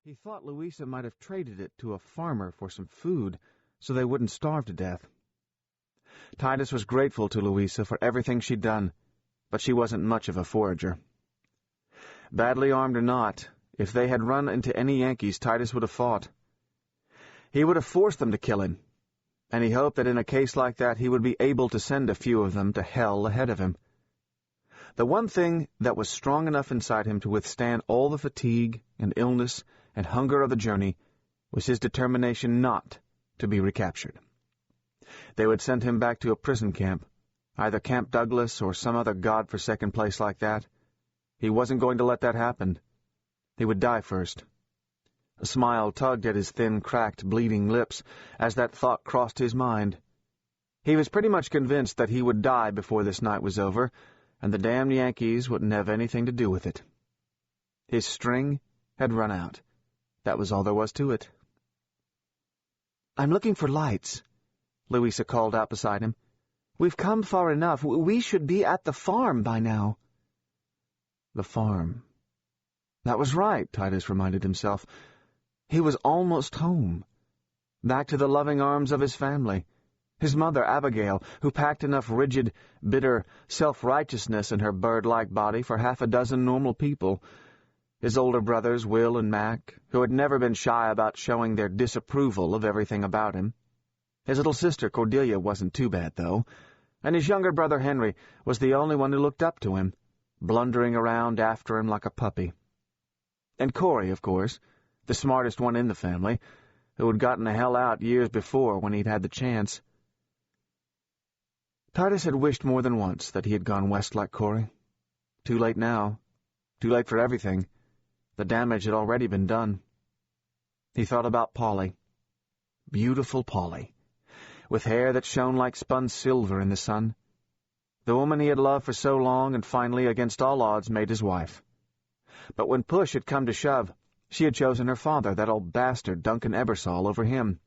He thought Louisa might have traded it to a farmer for some food so they wouldn't starve to death. Titus was grateful to Louisa for everything she'd done, but she wasn't much of a forager. Badly armed or not, if they had run into any Yankees, Titus would have fought. He would have forced them to kill him, and he hoped that in a case like that he would be able to send a few of them to hell ahead of him. The one thing that was strong enough inside him to withstand all the fatigue and illness and hunger of the journey was his determination not to be recaptured. They would send him back to a prison camp, either Camp Douglas or some other god-forsaken place like that. He wasn't going to let that happen. He would die first. A smile tugged at his thin, cracked, bleeding lips as that thought crossed his mind. He was pretty much convinced that he would die before this night was over, and the damned Yankees wouldn't have anything to do with it. His string had run out. That was all there was to it. "I'm looking for lights," Louisa called out beside him. "We've come far enough. We should be at the farm by now." The farm. That was right, Titus reminded himself. He was almost home, back to the loving arms of his family. His mother, Abigail, who packed enough rigid, bitter self-righteousness in her bird-like body for half a dozen normal people. His older brothers, Will and Mac, who had never been shy about showing their disapproval of everything about him. His little sister, Cordelia, wasn't too bad, though, and his younger brother, Henry, was the only one who looked up to him, blundering around after him like a puppy. And Corey, of course, the smartest one in the family, who had gotten the hell out years before when he'd had the chance. Titus had wished more than once that he had gone west like Corey. Too late now. Too late for everything. The damage had already been done. He thought about Polly. Beautiful Polly, with hair that shone like spun silver in the sun. The woman he had loved for so long and finally, against all odds, made his wife. But when push had come to shove, she had chosen her father, that old bastard Duncan Ebersol, over him.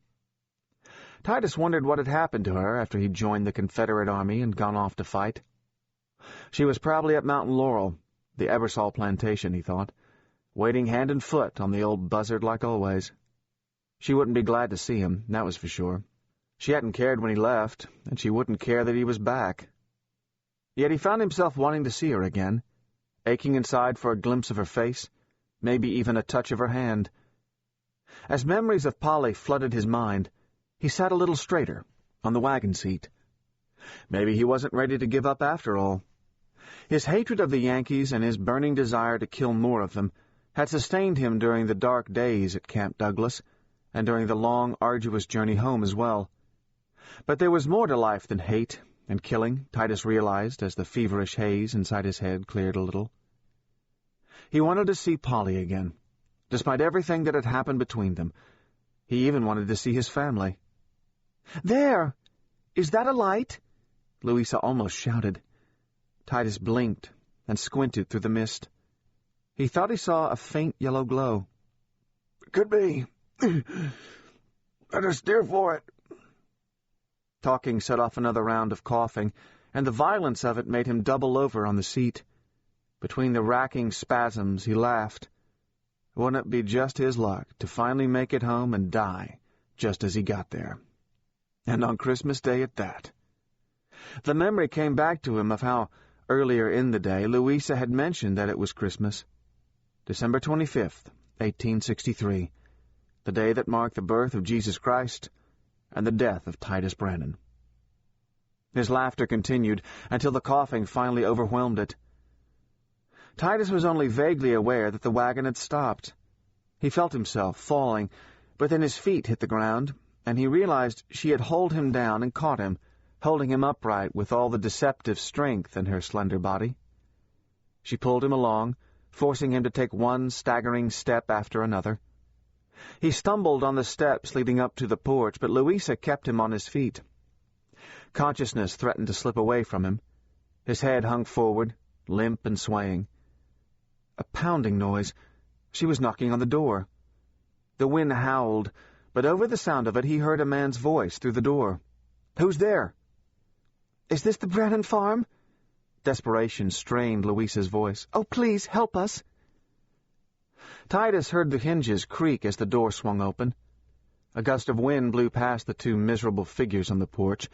Titus wondered what had happened to her after he'd joined the Confederate Army and gone off to fight. She was probably at Mountain Laurel, the Ebersol plantation, he thought, waiting hand and foot on the old buzzard like always. She wouldn't be glad to see him, that was for sure. She hadn't cared when he left, and she wouldn't care that he was back. Yet he found himself wanting to see her again, aching inside for a glimpse of her face, maybe even a touch of her hand. As memories of Polly flooded his mind, he sat a little straighter, on the wagon seat. Maybe he wasn't ready to give up after all. His hatred of the Yankees and his burning desire to kill more of them had sustained him during the dark days at Camp Douglas, and during the long, arduous journey home as well. But there was more to life than hate and killing, Titus realized as the feverish haze inside his head cleared a little. He wanted to see Polly again, despite everything that had happened between them. He even wanted to see his family. "There! Is that a light?" Louisa almost shouted. Titus blinked and squinted through the mist. He thought he saw a faint yellow glow. "Could be. Better steer for it." Talking set off another round of coughing, and the violence of it made him double over on the seat. Between the racking spasms, he laughed. Wouldn't it be just his luck to finally make it home and die just as he got there? And on Christmas Day at that. The memory came back to him of how, earlier in the day, Louisa had mentioned that it was Christmas. December 25th, 1863, the day that marked the birth of Jesus Christ and the death of Titus Brannon. His laughter continued until the coughing finally overwhelmed it. Titus was only vaguely aware that the wagon had stopped. He felt himself falling, but then his feet hit the ground, and he realized she had hauled him down and caught him, holding him upright with all the deceptive strength in her slender body. She pulled him along, forcing him to take one staggering step after another. He stumbled on the steps leading up to the porch, but Louisa kept him on his feet. Consciousness threatened to slip away from him. His head hung forward, limp and swaying. A pounding noise. She was knocking on the door. The wind howled, but over the sound of it he heard a man's voice through the door. "Who's there?" "Is this the Brannon farm?" Desperation strained Louisa's voice. "Oh, please, help us." Titus heard the hinges creak as the door swung open. A gust of wind blew past the two miserable figures on the porch,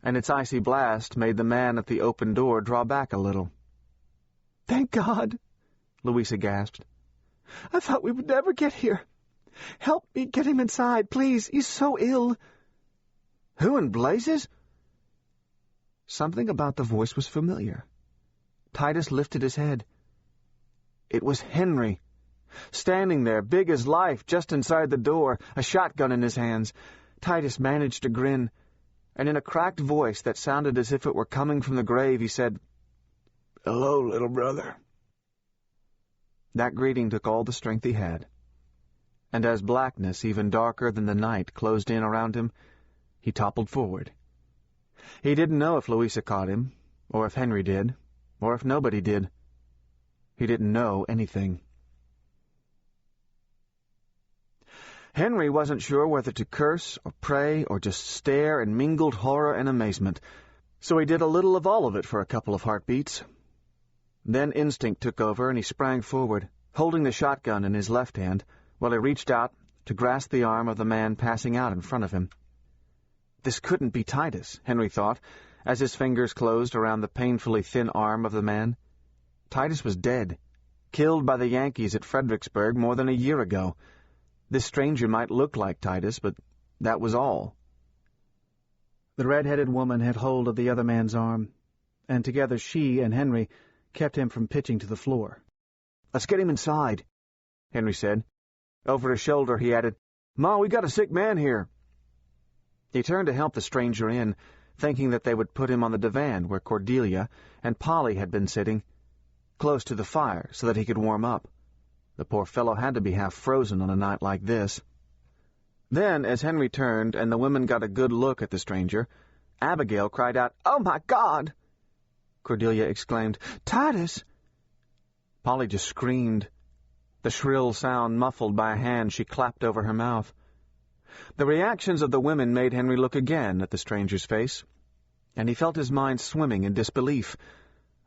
and its icy blast made the man at the open door draw back a little. "Thank God," Louisa gasped. "I thought we would never get here. Help me get him inside, please. He's so ill." "Who in blazes?" Something about the voice was familiar. Titus lifted his head. It was Henry, standing there, big as life, just inside the door, a shotgun in his hands. Titus managed to grin, and in a cracked voice that sounded as if it were coming from the grave, he said, "Hello, little brother." That greeting took all the strength he had, and as blackness, even darker than the night, closed in around him, he toppled forward. He didn't know if Louisa caught him, or if Henry did, or if nobody did. He didn't know anything. Henry wasn't sure whether to curse or pray or just stare in mingled horror and amazement, so he did a little of all of it for a couple of heartbeats. Then instinct took over, and he sprang forward, holding the shotgun in his left hand, while he reached out to grasp the arm of the man passing out in front of him. This couldn't be Titus, Henry thought, as his fingers closed around the painfully thin arm of the man. Titus was dead, killed by the Yankees at Fredericksburg more than a year ago. This stranger might look like Titus, but that was all. The red-headed woman had hold of the other man's arm, and together she and Henry kept him from pitching to the floor. "Let's get him inside," Henry said. Over his shoulder he added, "Ma, we got a sick man here." He turned to help the stranger in, thinking that they would put him on the divan where Cordelia and Polly had been sitting, close to the fire so that he could warm up. The poor fellow had to be half frozen on a night like this. Then, as Henry turned and the women got a good look at the stranger, Abigail cried out, "Oh, my God!" Cordelia exclaimed, "Titus!" Polly just screamed, the shrill sound muffled by a hand she clapped over her mouth. The reactions of the women made Henry look again at the stranger's face, and he felt his mind swimming in disbelief.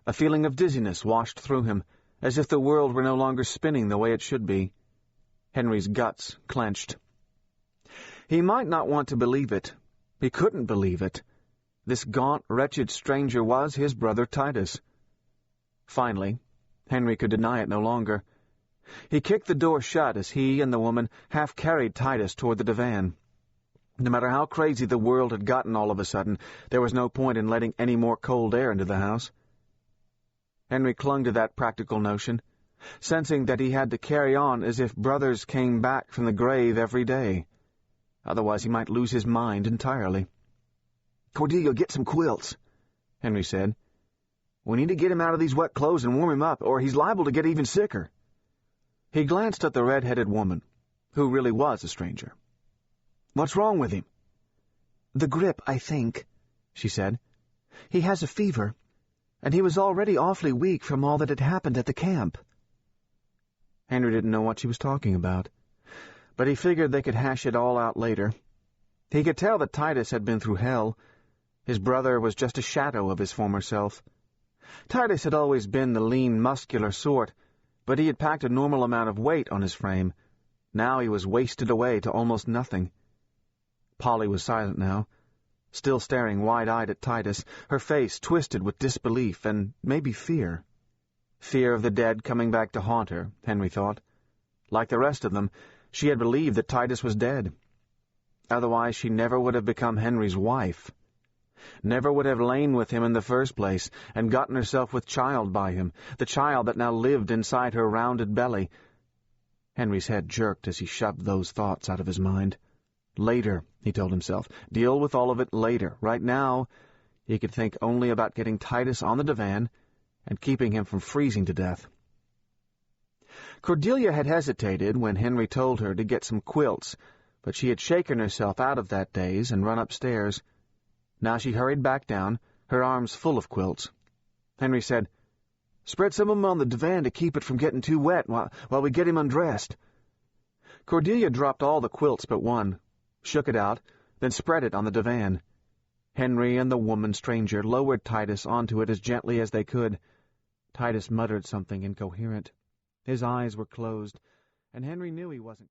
A feeling of dizziness washed through him, as if the world were no longer spinning the way it should be. Henry's guts clenched. He might not want to believe it. He couldn't believe it. This gaunt, wretched stranger was his brother Titus. Finally, Henry could deny it no longer. He kicked the door shut as he and the woman half-carried Titus toward the divan. No matter how crazy the world had gotten all of a sudden, there was no point in letting any more cold air into the house. Henry clung to that practical notion, sensing that he had to carry on as if brothers came back from the grave every day. Otherwise he might lose his mind entirely. "Cordelia, get some quilts," Henry said. "We need to get him out of these wet clothes and warm him up, or he's liable to get even sicker." He glanced at the red-headed woman, who really was a stranger. "What's wrong with him?" "The grip, I think," she said. "He has a fever, and he was already awfully weak from all that had happened at the camp." Henry didn't know what she was talking about, but he figured they could hash it all out later. He could tell that Titus had been through hell. His brother was just a shadow of his former self. Titus had always been the lean, muscular sort, but he had packed a normal amount of weight on his frame. Now he was wasted away to almost nothing. Polly was silent now, still staring wide-eyed at Titus, her face twisted with disbelief and maybe fear. Fear of the dead coming back to haunt her, Henry thought. Like the rest of them, she had believed that Titus was dead. Otherwise she never would have become Henry's wife. Never would have lain with him in the first place and gotten herself with child by him, the child that now lived inside her rounded belly. Henry's head jerked as he shoved those thoughts out of his mind. Later, he told himself. Deal with all of it later. Right now, he could think only about getting Titus on the divan and keeping him from freezing to death. Cordelia had hesitated when Henry told her to get some quilts, but she had shaken herself out of that daze and run upstairs. Now she hurried back down, her arms full of quilts. Henry said, "Spread some of them on the divan to keep it from getting too wet while we get him undressed." Cordelia dropped all the quilts but one, shook it out, then spread it on the divan. Henry and the woman stranger lowered Titus onto it as gently as they could. Titus muttered something incoherent. His eyes were closed. and Henry knew he wasn't